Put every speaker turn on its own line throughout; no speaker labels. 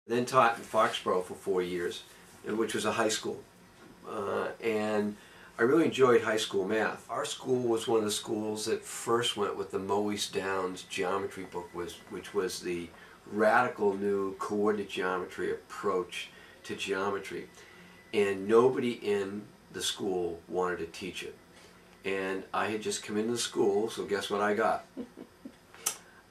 Then taught in Foxborough for 4 years, which was a high school. And I really enjoyed high school math. Our school was one of the schools that first went with the Maurice Downs geometry book, which was the radical new coordinate geometry approach to geometry. And nobody in the school wanted to teach it. And I had just come into the school, so guess what I got?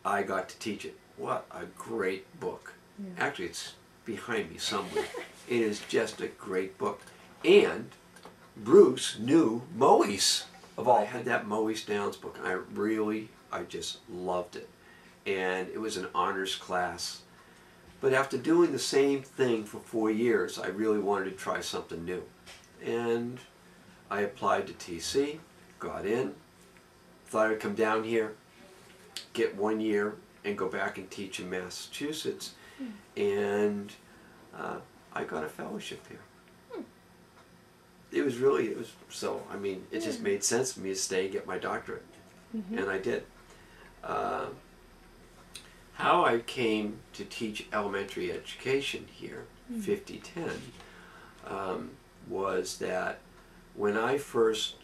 I got to teach it. What a great book. Yeah. Actually, it's behind me somewhere. It is just a great book. And Bruce knew Maurice of all. I had that Maurice Downs book, and I just loved it. And it was an honors class. But after doing the same thing for 4 years, I really wanted to try something new. And I applied to TC, got in, thought I'd come down here, get 1 year, and go back and teach in Massachusetts. And I got a fellowship here. It was so, I mean, it just made sense for me to stay and get my doctorate. And I did. How I came to teach elementary education here, 5010, was that when I first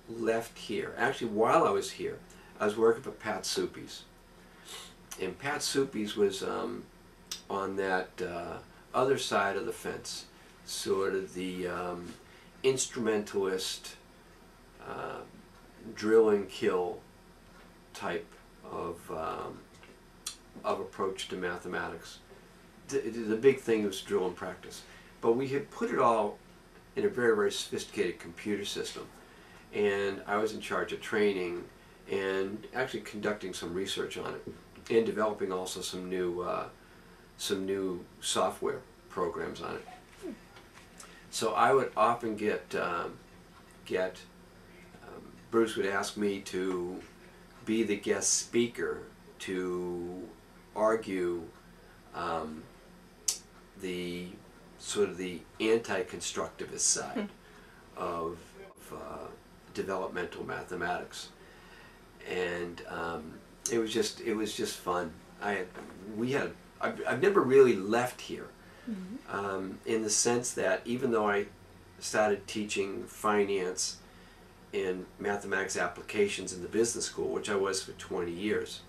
left here, actually while I was here, I was working for Pat Soupy's. And Pat Soupy's was on that other side of the fence, sort of the instrumentalist, drill and kill type of approach to mathematics. The big thing was drill and practice. But we had put it all in a very, very sophisticated computer system. And I was in charge of training and actually conducting some research on it, and developing also some new software programs on it. So I would often Bruce would ask me to be the guest speaker to argue the sort of the anti-constructivist side of developmental mathematics. And it was just fun. I've never really left here, in the sense that even though I started teaching finance and mathematics applications in the business school, which I was for 20 years,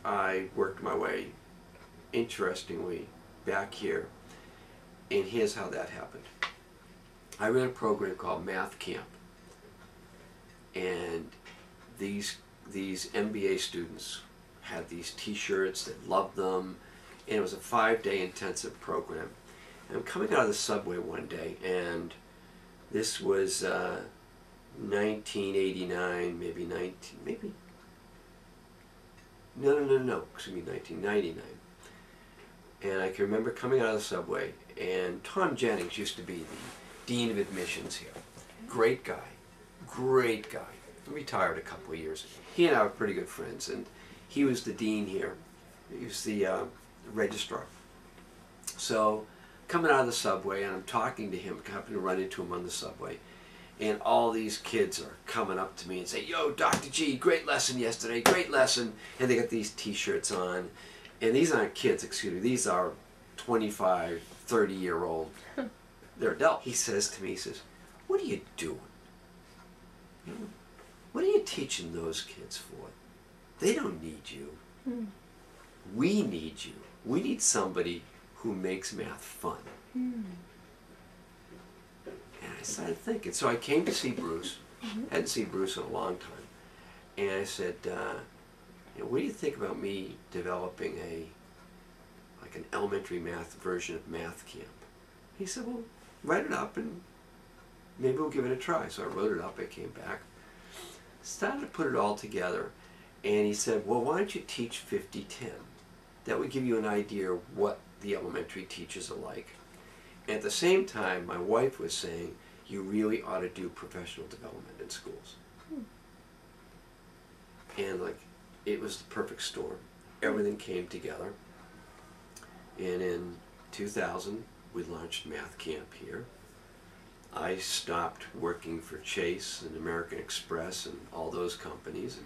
I worked my way, interestingly, back here, and here's how that happened. I ran a program called Math Camp, and these MBA students had these t-shirts, they loved them, and it was a 5-day intensive program. And I'm coming out of the subway one day, and this was 1989, excuse me, 1999. And I can remember coming out of the subway, and Tom Jennings used to be the Dean of Admissions here. Great guy, retired a couple of years. He and I were pretty good friends, and he was the dean here. He was the registrar. So coming out of the subway, and I'm talking to him, happened to run into him on the subway, and all these kids are coming up to me and say, "Yo, Dr. G, great lesson yesterday, great lesson." And they got these t-shirts on. And these aren't kids, excuse me, these are 25, 30-year-old, they're adults. He says to me, he says, "What are you doing? What are you teaching those kids for? They don't need you. We need you. We need somebody who makes math fun." And I started thinking. So I came to see Bruce. Hadn't seen Bruce in a long time. And I said, "What do you think about me developing like an elementary math version of Math Camp?" He said, "Well, write it up and maybe we'll give it a try." So I wrote it up. I came back, started to put it all together, and he said, "Well, why don't you teach 5010? That would give you an idea of what the elementary teachers are like." And at the same time, my wife was saying, "You really ought to do professional development in schools." And like, it was the perfect storm. Everything came together. And in 2000, we launched Math Camp here. I stopped working for Chase and American Express and all those companies and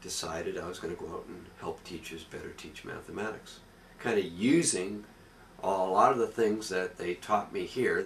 decided I was going to go out and help teachers better teach mathematics. Kind of using a lot of the things that they taught me here